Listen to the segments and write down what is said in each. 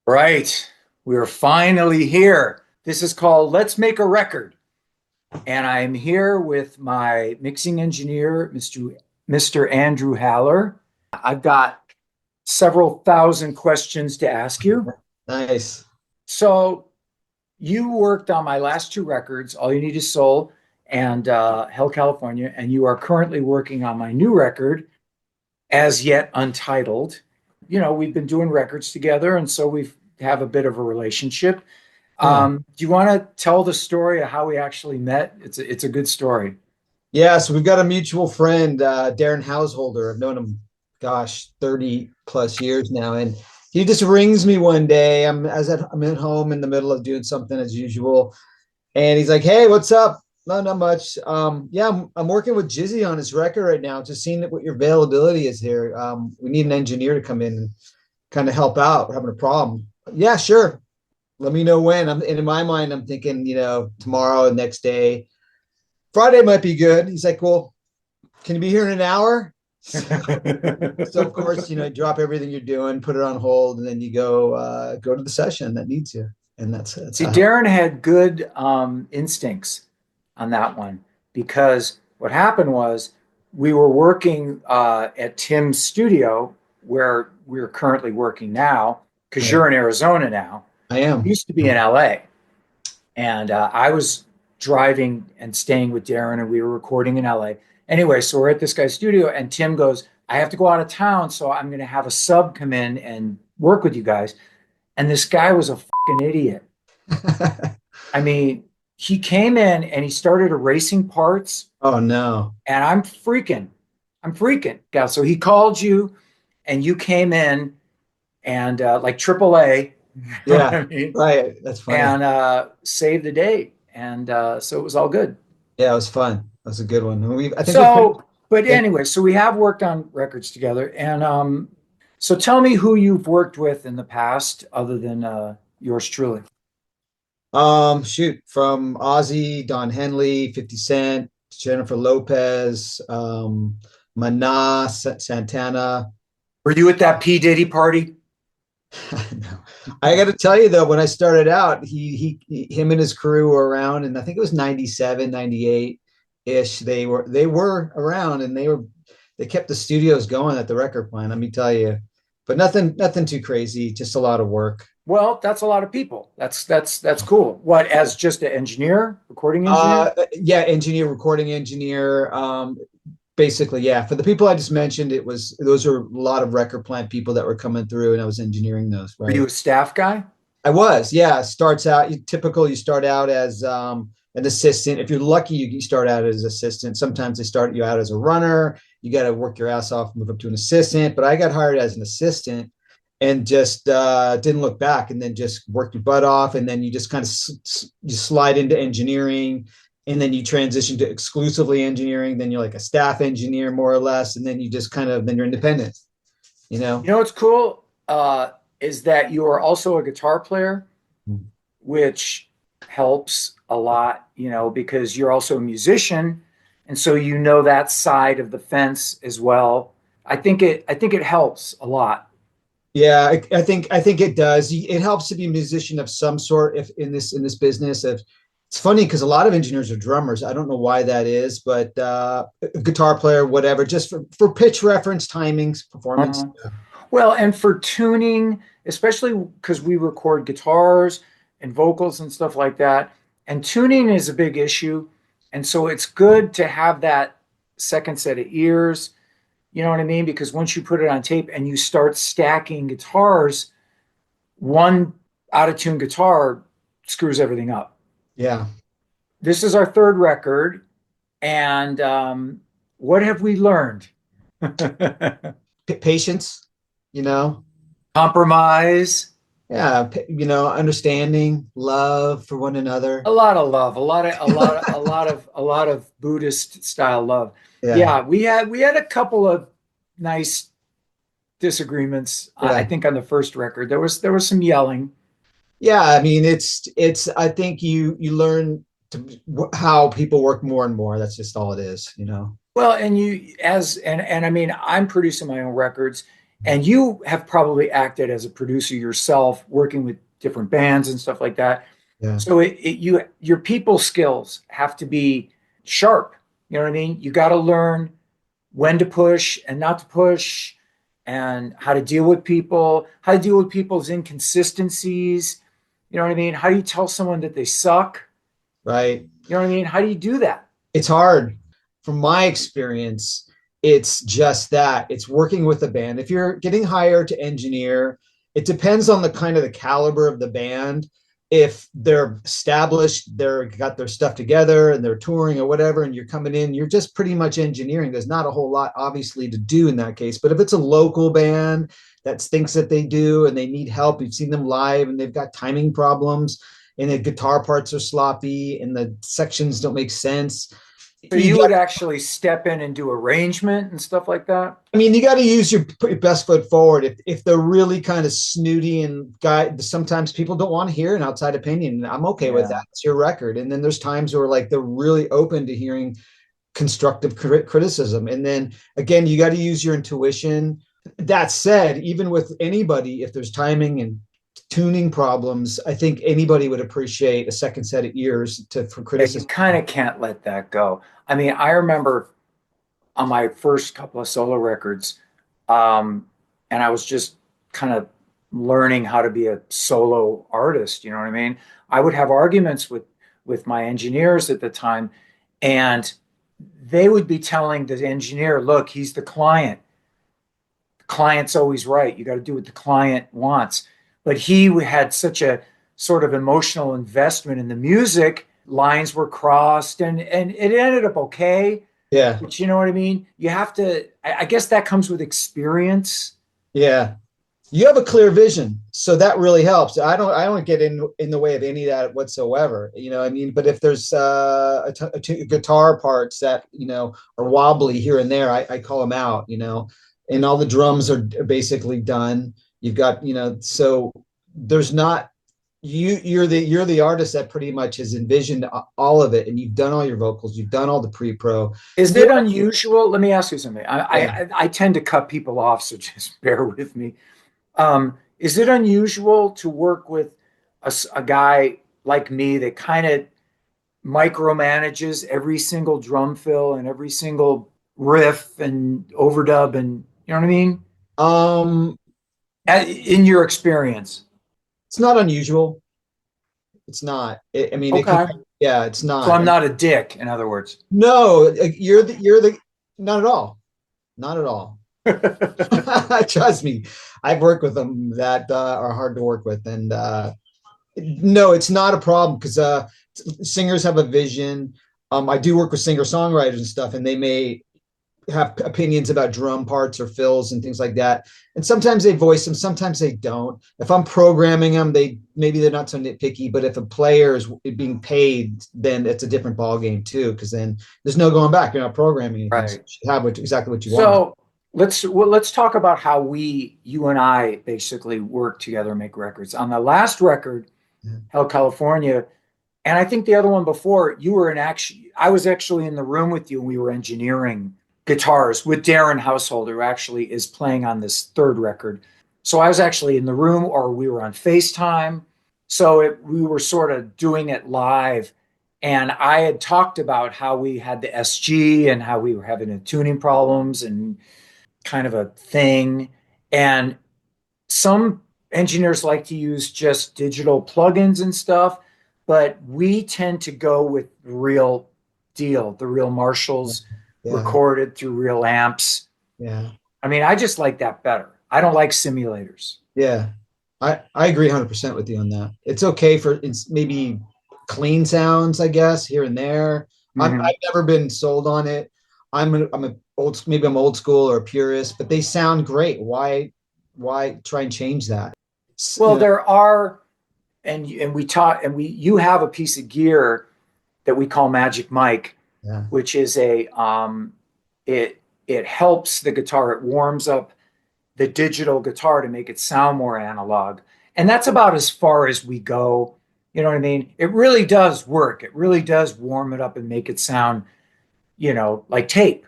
Right. We're finally here. This is called Let's Make a Record. And I'm here with my mixing engineer, Mr. Andrew Haller. I've got several thousand questions to ask you. Nice. So, you worked on my last two records, All You Need Is Soul and Hell California, and you are currently working on my new record, as yet untitled. We've been doing records together, and so we have a bit of a relationship. Yeah. Do you want to tell the story of how we actually met? It's a good story. Yeah. So we've got a mutual friend, Darren Householder. I've known him, gosh, 30 plus years now. And he just rings me one day. I'm at home in the middle of doing something as usual. And he's like, "Hey, what's up?" No, not much. Yeah, I'm working with Jizzy on his record right now. Just seeing what your availability is here. We need an engineer to come in and kind of help out. We're having a problem. Yeah, sure. Let me know when. And in my mind, I'm thinking, tomorrow, next day. Friday might be good. He's like, "Well, can you be here in an hour?" So of course, drop everything you're doing, put it on hold, and then you go to the session that needs you. And that's See, how. Darren had good instincts on that one because what happened was we were working at Tim's studio where we're currently working now because Right. you're in Arizona now. I We am. used to be in LA, and I was driving and staying with Darren, and we were recording in LA. Anyway, so we're at this guy's studio, and Tim goes, "I have to go out of town, so I'm going to have a sub come in and work with you guys." And this guy was a fucking idiot. I mean, he came in and he started erasing parts, Oh no. and I'm freaking. Yeah, so he called you, and you came in and like AAA, you know what Yeah. I mean, Right. That's funny. and saved the day, and so it was all good. Yeah, it was fun. That was a good one. I think we've So, but yeah. anyway, so we have worked on records together, and so tell me who you've worked with in the past, other than yours truly. Shoot, from Ozzy, Don Henley, 50 Cent, Jennifer Lopez, Mana, Santana. Were you at that P Diddy party? No. I got to tell you though, when I started out, him and his crew were around, and I think it was 97, 98 ish. They were around, and they kept the studios going at the record plant. Let me tell you, but nothing too crazy. Just a lot of work. Well, that's a lot of people. That's cool. What, as just an engineer, recording engineer? Yeah, engineer, recording engineer. Basically, yeah. For the people I just mentioned, those are a lot of record plant people that were coming through, and I was engineering those. Were you Right. a staff guy? I was, yeah. Starts out you start out as an assistant. If you're lucky, you start out as assistant. Sometimes they start you out as a runner. You got to work your ass off, move up to an assistant. But I got hired as an assistant and just didn't look back, and then just worked your butt off, and then you just kind of you slide into engineering, and then you transition to exclusively engineering. Then you're like a staff engineer more or less, and then you just kind of then you're independent. You know. You know what's cool is that you are also a guitar player, which helps a lot, because you're also a musician, and so you know that side of the fence as well. I think it helps a lot. Yeah, I think it does. It helps to be a musician of some sort if in this business. If it's funny because a lot of engineers are drummers. I don't know why that is, but a guitar player, whatever, just for pitch reference, timings, performance. Uh-huh. Well, and for tuning, especially because we record guitars and vocals and stuff like that, and tuning is a big issue. And so it's good to have that second set of ears, you know what I mean? Because once you put it on tape and you start stacking guitars, one out of tune guitar screws everything up. Yeah, This is our third record. And what have we learned? patience. You know, Compromise. yeah, understanding, love for one another. A lot of love, a lot of Buddhist style love. Yeah, Yeah, we had a couple of nice disagreements. I yeah, think on the first record there was some yelling. yeah. I mean, it's. I think you learn how people work more and more. That's just all it is. Well, and you as and I mean I'm producing my own records, And you have probably acted as a producer yourself, working with different bands and stuff like that. Yeah. So your people skills have to be sharp. You know what I mean? You got to learn when to push and not to push, and how to deal with people, how to deal with people's inconsistencies. You know what I mean? How do you tell someone that they suck? Right. You know what I mean? How do you do that? It's hard. From my experience, it's just that it's working with a band. If you're getting hired to engineer, it depends on the kind of the caliber of the band. If they're established, they're got their stuff together and they're touring or whatever, and you're coming in, you're just pretty much engineering. There's not a whole lot obviously to do in that case. But if it's a local band that thinks that they do and they need help, you've seen them live and they've got timing problems and the guitar parts are sloppy and the sections don't make sense. So You you got, would actually step in and do arrangement and stuff like that? I mean, you got to use your put your best foot forward. If they're really kind of snooty and guy, sometimes people don't want to hear an outside opinion. I'm okay with Yeah. that. It's your record. And then there's times where like they're really open to hearing constructive criticism. And then again, you got to use your intuition. That said, even with anybody, if there's timing and tuning problems, I think anybody would appreciate a second set of ears for Yeah, you criticism. kind of can't let that go. I mean, I remember on my first couple of solo records, um, and I was just kind of learning how to be a solo artist, you know what I mean? I would have arguments with my engineers at the time, and they would be telling the engineer, look, he's the client. The client's always right. You got to do what the client wants. But he had such a sort of emotional investment in the music. Lines were crossed, and it ended up okay. Yeah. But you know what I mean? You have to, I guess that comes with experience. Yeah. You have a clear vision, so that really helps. I don't get in the way of any of that whatsoever, I mean. But if there's guitar parts that are wobbly here and there, I call them out, and all the drums are basically done. You've got, so there's not you're the artist that pretty much has envisioned all of it, and you've done all your vocals, you've done all the pre-pro. Is The it unusual? Let me ask you something. Yeah. I tend to cut people off, so just bear with me. Is it unusual to work with a guy like me that kind of micromanages every single drum fill and every single riff and overdub, and you know what I mean? Um, In your experience. it's not unusual. It's not. I mean, it can. Okay. Yeah, it's So not. I'm not a dick, in other words. No, you're the not at all. Not at all. Trust me, I've worked with them that are hard to work with, and no, it's not a problem because singers have a vision. I do work with singer songwriters and stuff, and they may have opinions about drum parts or fills and things like that. And sometimes they voice them, sometimes they don't. If I'm programming them, they're not so nitpicky. But if a player is being paid, then it's a different ball game too, because then there's no going back. You're not programming anything, so Right. you should have exactly what you want. So let's talk about how you and I basically work together and make records. On the last record, Yeah. Hell California, and I think the other one before, you were in action. I was actually in the room with you and we were engineering guitars with Darren Householder, who actually is playing on this third record. So I was actually in the room, or we were on FaceTime. So we were sort of doing it live. And I had talked about how we had the SG and how we were having tuning problems and kind of a thing. And some engineers like to use just digital plugins and stuff, but we tend to go with the real deal, the real Marshalls Yeah. recorded through real amps. Yeah. I mean, I just like that better. I don't like simulators. Yeah. I agree 100% with you on that. It's okay for it's maybe clean sounds, I guess, here and there. I've Mm-hmm. never been sold on it. I'm a maybe I'm old school or a purist, but they sound great. Why try and change that? Well, there are, and we taught, and you have a piece of gear that we call Magic Mike, Yeah. which is it helps the guitar. It warms up the digital guitar to make it sound more analog. And that's about as far as we go. You know what I mean? It really does work. It really does warm it up and make it sound, like tape.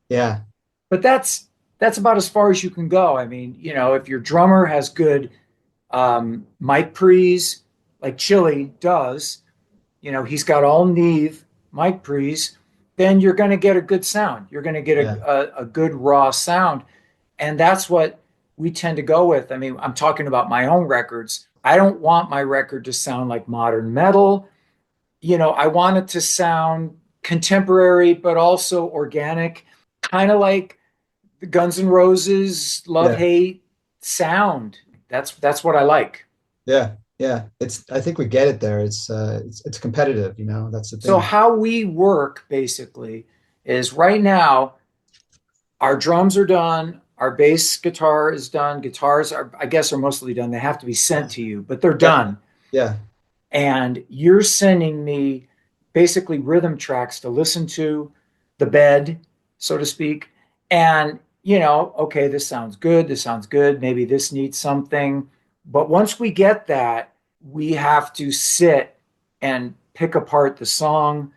Yeah. But that's that's about as far as you can go. I mean, if your drummer has good mic pre's, like Chili does, he's got all Neve mic pre's, then you're going to get a good sound. You're going to get Yeah. a good raw sound. And that's what we tend to go with. I mean, I'm talking about my own records. I don't want my record to sound like modern metal. I want it to sound contemporary, but also organic, kind of like the Guns N' Roses Love Yeah. Hate sound. That's what I like. Yeah. Yeah. I think we get it there. It's competitive, that's the So thing. how we work basically is right now our drums are done, our bass guitar is done, guitars are I guess are mostly done. They have to be sent to you, but they're Yep. done. Yeah. And you're sending me basically rhythm tracks to listen to, the bed, so to speak. And, okay, this sounds good. This sounds good. Maybe this needs something. But once we get that, we have to sit and pick apart the song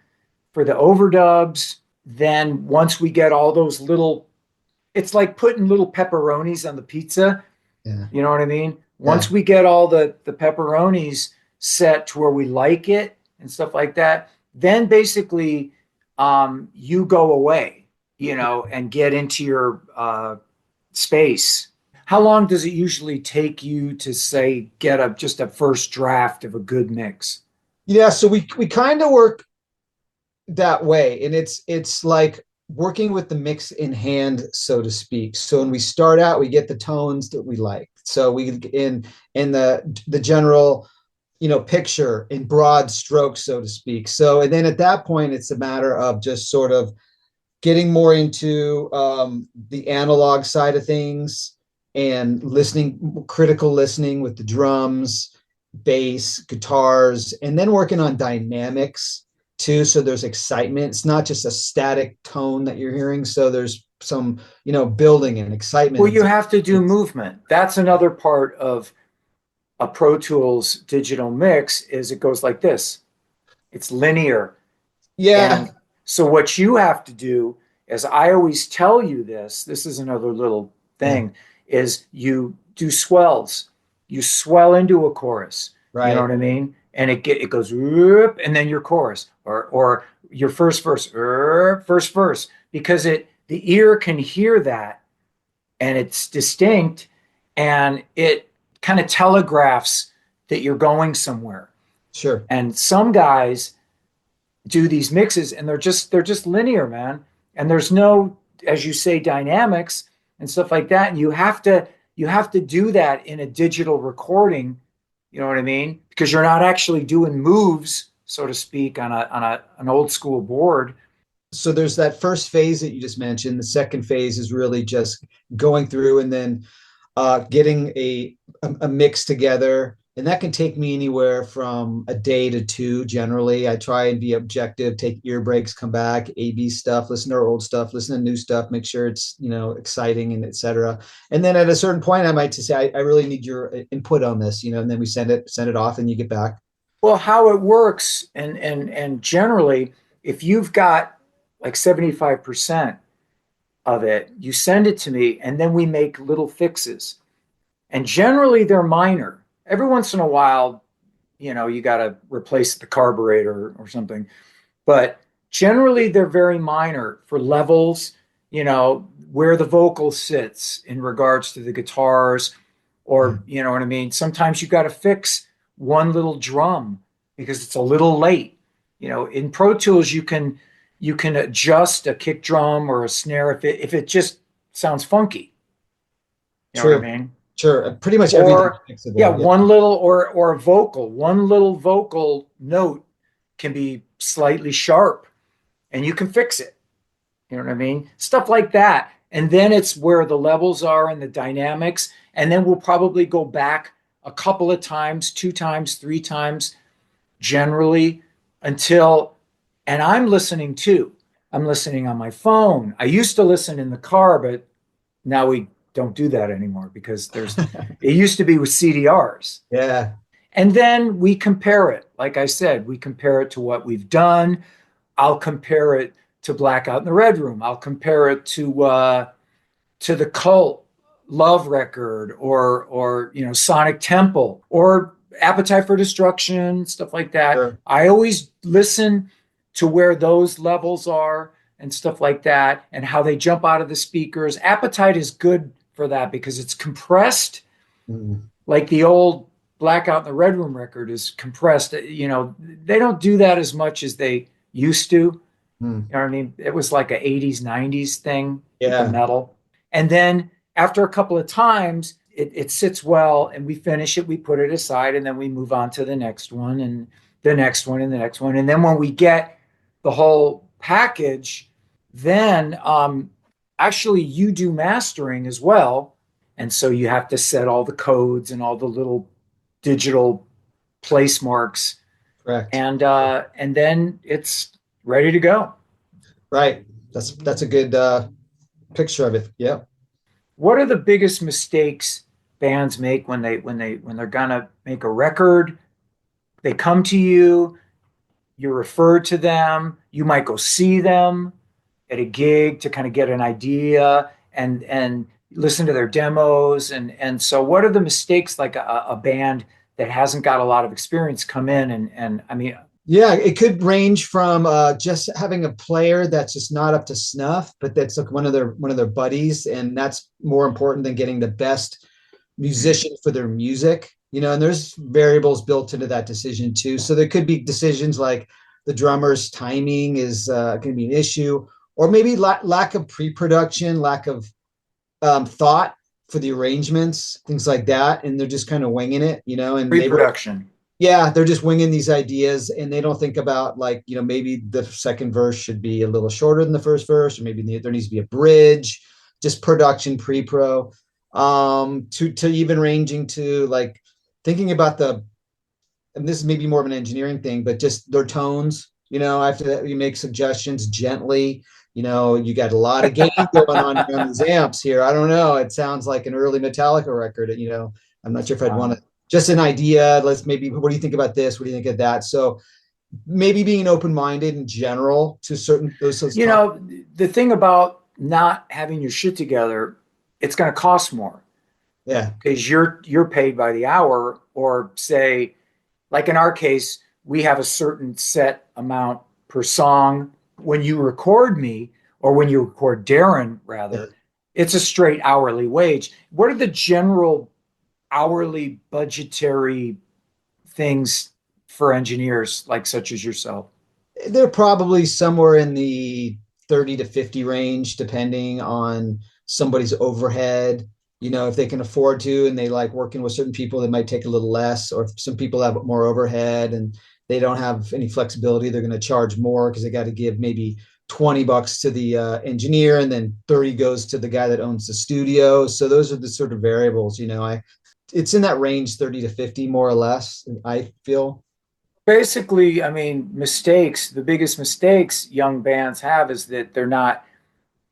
for the overdubs. Then once we get all those little, it's like putting little pepperonis on the pizza. Yeah. You know what I mean? Yeah. Once we get all the pepperonis set to where we like it and stuff like that, then basically you go away, and get into your space. How long does it usually take you to say get just a first draft of a good mix? Yeah. So we kind of work that way, and it's like working with the mix in hand, so to speak. So when we start out, we get the tones that we like. So we in the general picture in broad strokes, so to speak. So and then at that point, it's a matter of just sort of getting more into the analog side of things and listening, critical listening with the drums, bass, guitars, and then working on dynamics too. So there's excitement. It's not just a static tone that you're hearing. So there's some, building and excitement. Well, you have to do movement. That's another part of a Pro Tools digital mix is it goes like this. It's linear. Yeah, And so what you have to do is I always tell you this is another little yeah, thing is you do swells. You swell into a chorus. You know right, what I mean? And it goes whoop, and then your chorus or your first verse, first verse because the ear can hear that and it's distinct and it kind of telegraphs that you're going somewhere. sure, And some guys do these mixes and they're just linear, man. And there's no, as you say, dynamics and stuff like that. And you have to do that in a digital recording. You know what I mean? Because you're not actually doing moves, so to speak, on an old school board. so there's that first phase that you just mentioned. The second phase is really just going through and then getting a mix together, and that can take me anywhere from a day to two. Generally, I try and be objective, take ear breaks, come back, A/B stuff, listen to our old stuff, listen to new stuff, make sure it's exciting and etc. And then at a certain point, I might just say, I really need your input on this, and then we send it off, and you get back. Well, how it works, and generally, if you've got like 75% of it, you send it to me, and then we make little fixes. And generally they're minor. Every once in a while, you got to replace the carburetor or something, but generally they're very minor for levels, where the vocal sits in regards to the guitars, Yeah, or you know what I mean. Sometimes you got to fix one little drum because it's a little late. In Pro Tools you can adjust a kick drum or a snare if it just sounds funky. You know what I true, mean? sure. Pretty much everything's Or yeah, fixable. Yeah, one little vocal note can be slightly sharp and you can fix it. You know what I mean? Stuff like that. And then it's where the levels are and the dynamics. And then we'll probably go back a couple of times, two times, three times, generally, until, and I'm listening too. I'm listening on my phone. I used to listen in the car, but now we don't do that anymore because it used to be with CDRs. yeah. And then we compare it. Like I said, we compare it to what we've done. I'll compare it to Blackout in the Red Room. I'll compare it to to the Cult Love record, or Sonic Temple, or Appetite for Destruction, stuff like that. Sure. I always listen to where those levels are and stuff like that, and how they jump out of the speakers. Appetite is good for that because it's compressed, Mm, like the old Blackout in the Red Room record is compressed. They don't do that as much as they used to. mm. You know what I mean? It was like a 80s, 90s thing with the Yeah. metal. And then after a couple of times, it sits well and we finish it, we put it aside, and then we move on to the next one and the next one and the next one. And then when we get the whole package, then actually you do mastering as well. And so you have to set all the codes and all the little digital place marks, Correct. and then it's ready to go. Right. That's a good picture of it. Yeah. What are the biggest mistakes bands make when they're gonna make a record? They come to you, you refer to them, you might go see them at a gig to kind of get an idea and listen to their demos. And so what are the mistakes, like a band that hasn't got a lot of experience come in, and I mean, Yeah, it could range from just having a player that's just not up to snuff, but that's like one of their buddies, and that's more important than getting the best musician for their music. And there's variables built into that decision too. So there could be decisions like the drummer's timing is going to be an issue, or maybe lack of pre-production, lack of thought for the arrangements, things like that, and they're just kind of winging it, and they were pre-production. yeah, they're just winging these ideas and they don't think about like, maybe the second verse should be a little shorter than the first verse, or maybe there needs to be a bridge, just production pre-pro, to even ranging to like thinking about and this is maybe more of an engineering thing, but just their tones, after that you make suggestions gently. You got a lot of gain going on here on these amps here. I don't know. It sounds like an early Metallica record. I'm not sure if I'd want Wow. to just an idea. Let's maybe, what do you think about this? What do you think of that? So maybe being open-minded in general to certain those You top. know, the thing about not having your shit together, it's going to cost more Yeah. because you're paid by the hour, or say, like in our case, we have a certain set amount per song. When you record me, or when you record Darren Yeah. rather, it's a straight hourly wage. What are the general hourly budgetary things for engineers like such as yourself? They're probably somewhere in the 30 to 50 range, depending on somebody's overhead. If they can afford to and they like working with certain people, they might take a little less. Or if some people have more overhead and they don't have any flexibility, they're going to charge more because they got to give maybe $20 to the engineer, and then 30 goes to the guy that owns the studio. So those are the sort of variables. It's in that range, 30 to 50, more or less, I feel. Basically, I mean, the biggest mistakes young bands have is that they're not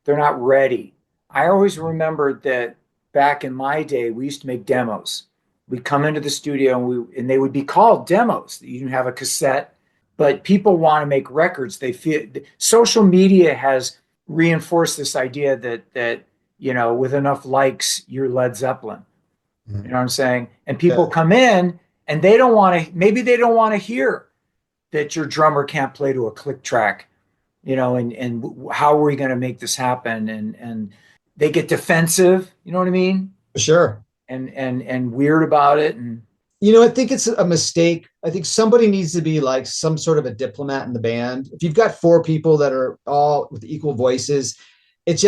ready. I always remembered that back in my day, we used to make demos. We'd come into the studio and they would be called demos. You didn't have a cassette, but people want to make records. They feel social media has reinforced this idea that with enough likes, you're Led Zeppelin. You know what I'm saying? And people Yeah, come in and they don't want to, maybe they don't want to hear that your drummer can't play to a click track, and how are we going to make this happen? And they get defensive, you know what I mean? for sure. And weird about it. And I think it's a mistake. I think somebody needs to be like some sort of a diplomat in the band. If you've got four people that are all with equal voices, it's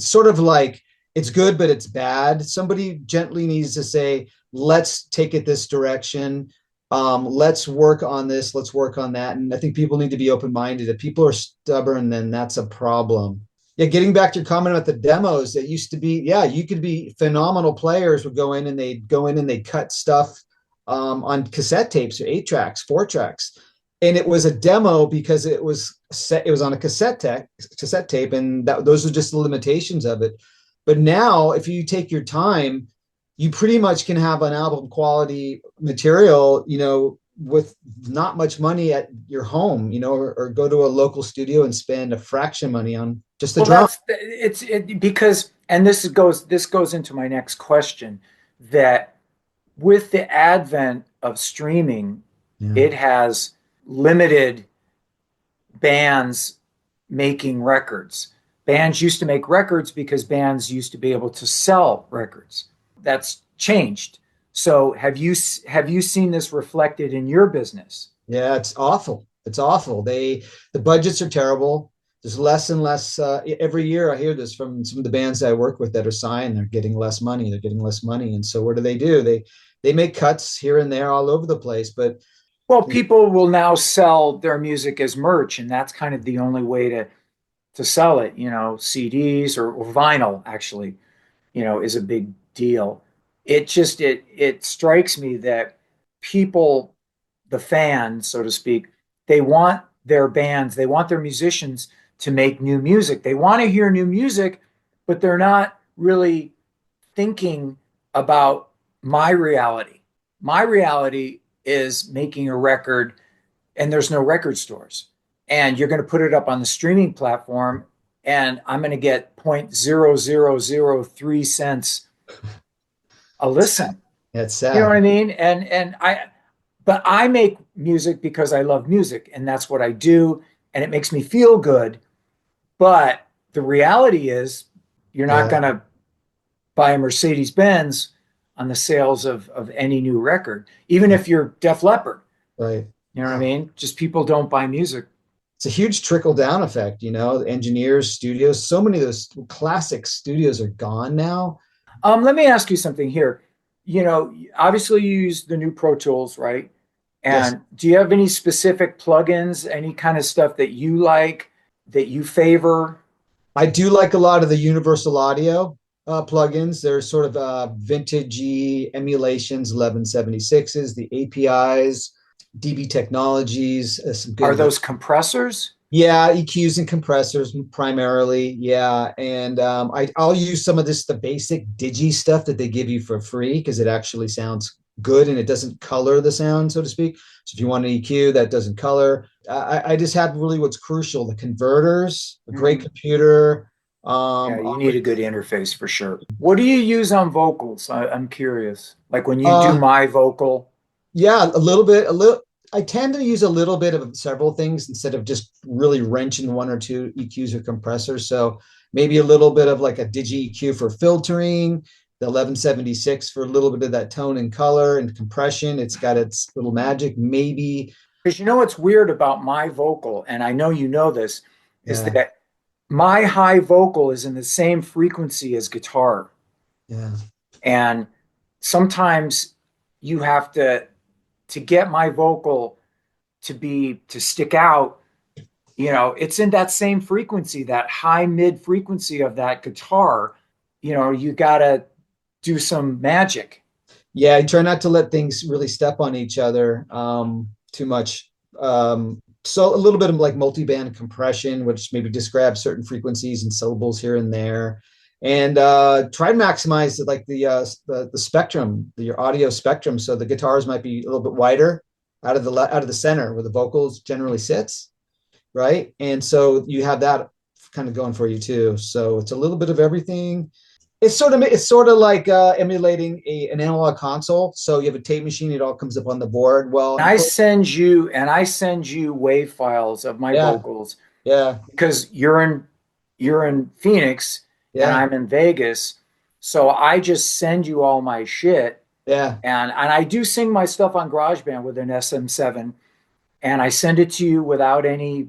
sort of like it's good, but it's bad. Somebody gently needs to say, let's take it this direction. Let's work on this. Let's work on that. And I think people need to be open-minded. If people are stubborn, then that's a problem. Yeah, getting back to your comment about the demos, it used to be, yeah, you could be phenomenal players would go in and they'd cut stuff on cassette tapes or 8 tracks, 4 tracks. And it was a demo because it was on a cassette tape, and those are just the limitations of it. But now, if you take your time, you pretty much can have an album quality material, with not much money at your home, or go to a local studio and spend a fraction of money on just the Well, drum. that's it because, and this goes into my next question, that with the advent of streaming, Yeah. it has limited bands making records. Bands used to make records because bands used to be able to sell records. That's changed. So have you seen this reflected in your business? Yeah, it's awful. It's awful. The budgets are terrible. There's less and less every year. I hear this from some of the bands I work with that are signed. They're getting less money. They're getting less money, and so what do? They make cuts here and there all over the place. But Well, people will now sell their music as merch, and that's kind of the only way to sell it. CDs or vinyl actually, is a big deal. It strikes me that people, the fans, so to speak, they want their bands, they want their musicians to make new music. They want to hear new music, but they're not really thinking about my reality. My reality is making a record and there's no record stores. And you're going to put it up on the streaming platform and I'm going to get 0.0003 cents a listen. it's You know sad. what I mean? But I make music because I love music and that's what I do and it makes me feel good. But the reality is you're not Yeah, going to buy a Mercedes Benz on the sales of any new record, even if you're Def Leppard. right. You know what I mean? Just people don't buy music. It's a huge trickle down effect. Engineers, studios. So many of those classic studios are gone now. Let me ask you something here. Obviously you use the new Pro Tools, right? Yes, And do you have any specific plugins, any kind of stuff that you like, that you favor? I do like a lot of the Universal Audio plugins. They're sort of vintagey emulations, 1176s, the APIs, DB Technologies, some Are good, those compressors? yeah, EQs and compressors primarily. Yeah. And I'll use some of the basic digi stuff that they give you for free because it actually sounds good and it doesn't color the sound, so to speak. So if you want an EQ that doesn't color, I just have really what's crucial, the converters, a great Mhm. computer. Yeah, you With, need a good interface for sure. What do you use on vocals? I'm curious. Like when you do uh, my vocal, yeah, a little bit, a little. I tend to use a little bit of several things instead of just really wrenching one or two EQs or compressors. So maybe a little bit of like a digi EQ for filtering, the 1176 for a little bit of that tone and color and compression. It's got its little magic. Maybe, because what's weird about my vocal, and I know you know this, is yeah, that my high vocal is in the same frequency as guitar. yeah, And sometimes you have to get my vocal to stick out, it's in that same frequency, that high mid frequency of that guitar. You got to do some magic. yeah. I try not to let things really step on each other too much. So a little bit of like multi-band compression, which maybe just grabs certain frequencies and syllables here and there, and try to maximize the spectrum, your audio spectrum. So the guitars might be a little bit wider out of the center where the vocals generally sits, right? And so you have that kind of going for you too. So it's a little bit of everything. It's sort of like emulating an analog console. So you have a tape machine; it all comes up on the board. Well, And I send you wave files of my yeah, vocals yeah, because you're in Phoenix and yeah, I'm in Vegas. So I just send you all my shit. yeah, And I do sing my stuff on GarageBand with an SM7 and I send it to you without any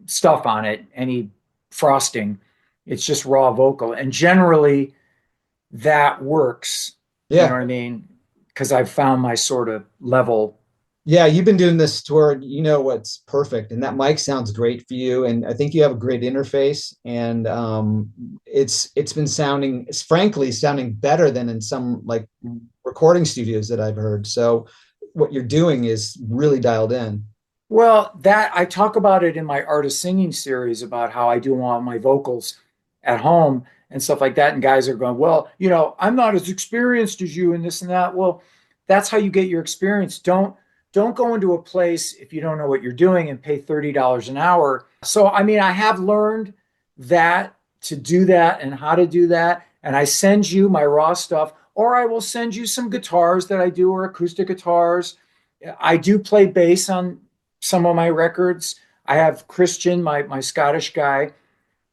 stuff on it, any frosting. It's just raw vocal. And generally that works. You know yeah. what I mean? Because I've found my sort of level. Yeah, you've been doing this tour, you know what's perfect, and that mic sounds great for you. And I think you have a great interface, and it's been sounding, it's frankly sounding better than in some like recording studios that I've heard. So what you're doing is really dialed in. Well, that I talk about it in my art of singing series about how I do all my vocals at home and stuff like that. And guys are going, well, I'm not as experienced as you and this and that. Well, that's how you get your experience. Don't go into a place if you don't know what you're doing and pay $30 an hour. So I mean, I have learned that to do that and how to do that. And I send you my raw stuff, or I will send you some guitars that I do or acoustic guitars. I do play bass on some of my records. I have Christian, my Scottish guy.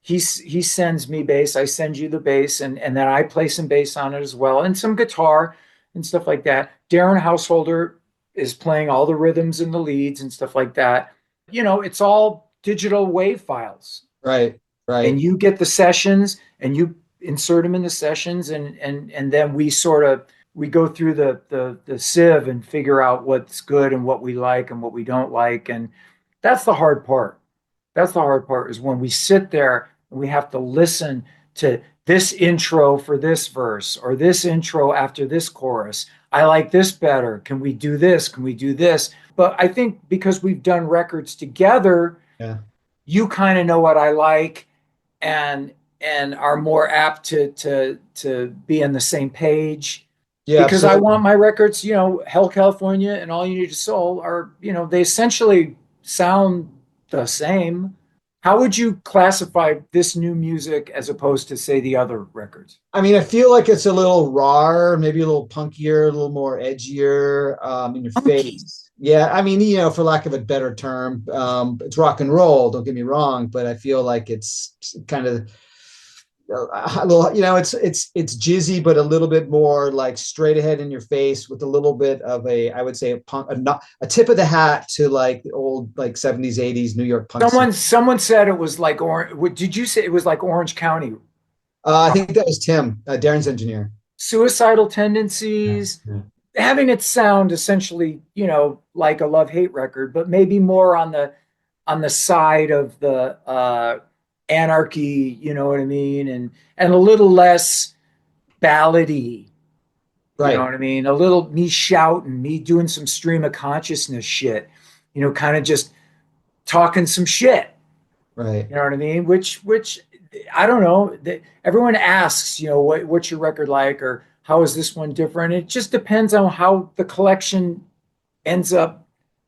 He sends me bass. I send you the bass, and then I play some bass on it as well, and some guitar and stuff like that. Darren Householder is playing all the rhythms and the leads and stuff like that. It's all digital wave files, Right. and Right. you get the sessions and you insert them in the sessions, and then we go through the sieve and figure out what's good and what we like and what we don't like, and that's the hard part. That's the hard part, is when we sit there and we have to listen to this intro for this verse or this intro after this chorus. I like this better. Can we do this? Can we do this? But I think because we've done records together, Yeah. you kind of know what I like, and are more apt to be on the same page, Yeah, because I absolutely. want my records, Hell California and All You Need Is Soul are, they essentially sound the same. How would you classify this new music as opposed to, say, the other records? I mean, I feel like it's a little rawer, maybe a little punkier, a little more edgier, in your Funky. face. Yeah, I mean, for lack of a better term, it's rock and roll. Don't get me wrong, but I feel like it's kind of a little, it's jizzy, but a little bit more like straight ahead in your face with a little bit of I would say a punk, a tip of the hat to like the old like 70s, 80s New York punk scene. Someone said it was like Orange. Did you say it was like Orange County I rock? think that was Tim, Darren's engineer. Suicidal Yeah. tendencies, Yeah. having it sound essentially, like a love hate record, but maybe more on the side of the anarchy, you know what I mean, and a little less ballady, you know Right. what I mean, a little me shouting, me doing some stream of consciousness shit, kind of just talking some shit. Right. You know what I mean? Which I don't know. Everyone asks, what's your record like, or how is this one different? It just depends on how the collection ends up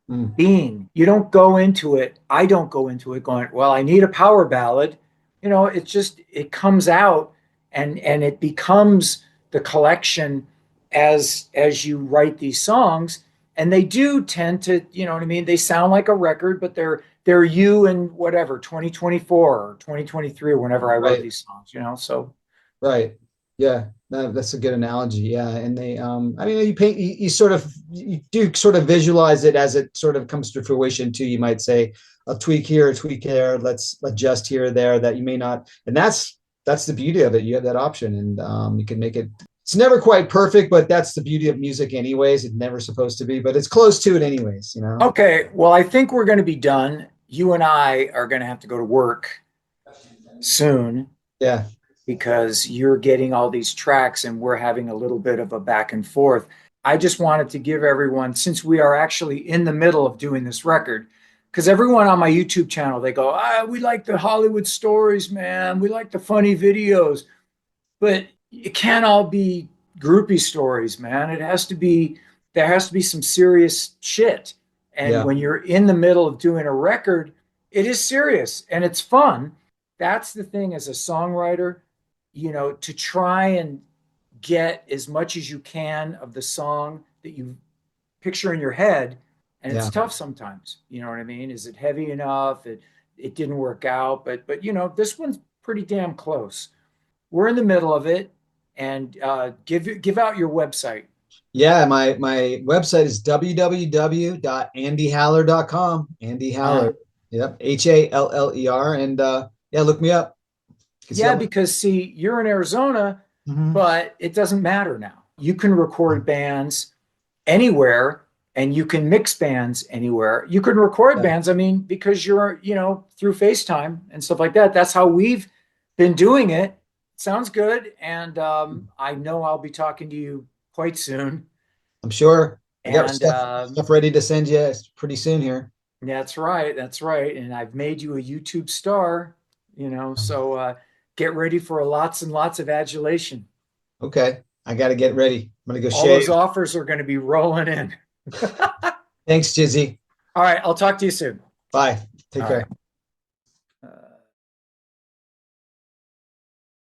Mm. being. You don't go into it. I don't go into it going, well, I need a power ballad. It comes out, and it becomes the collection as you write these songs. And they do tend to, you know what I mean? They sound like a record, but they're you in whatever, 2024 or 2023 or whenever I wrote Right. these songs. So Right. Yeah. That's a good analogy. Yeah. And I mean, you paint, you do sort of visualize it as it sort of comes to fruition too. You might say a tweak here, a tweak there, let's adjust here or there that you may not. And that's the beauty of it. You have that option, and you can make it. It's never quite perfect, but that's the beauty of music anyways. It's never supposed to be, but it's close to it anyways. okay, well, I think we're going to be done. You and I are going to have to go to work soon, Yeah. because you're getting all these tracks and we're having a little bit of a back and forth. I just wanted to give everyone, since we are actually in the middle of doing this record, because everyone on my YouTube channel, they go, we like the Hollywood stories, man. We like the funny videos, but it can't all be groupie stories, man. There has to be some serious shit. And Yeah. when you're in the middle of doing a record, it is serious and it's fun. That's the thing as a songwriter, to try and get as much as you can of the song that you picture in your head. And it's Yeah. tough sometimes. You know what I mean? Is it heavy enough? It didn't work out, but this one's pretty damn close. We're in the middle of it, and give out your website. Yeah, my website is www.andyhaller.com. Andy Uh, Haller. Yep. Haller. And yeah, look me up. You can see yeah, all my. because see, you're in Arizona, Mhm. but it doesn't matter now. You can record bands anywhere, and you can mix bands anywhere. You can record Yeah, bands, I mean, because you're, through FaceTime and stuff like that. That's how we've been doing it. Sounds good. And I know I'll be talking to you quite soon. I'm sure. I got And stuff ready to send you pretty soon here. that's right. That's right. And I've made you a YouTube star, so get ready for lots and lots of adulation. Okay, I got to get ready. I'm gonna go All shave. those offers are going to be rolling in. Thanks, Jizzy. All right. I'll talk to you soon. Bye. Take All right. care.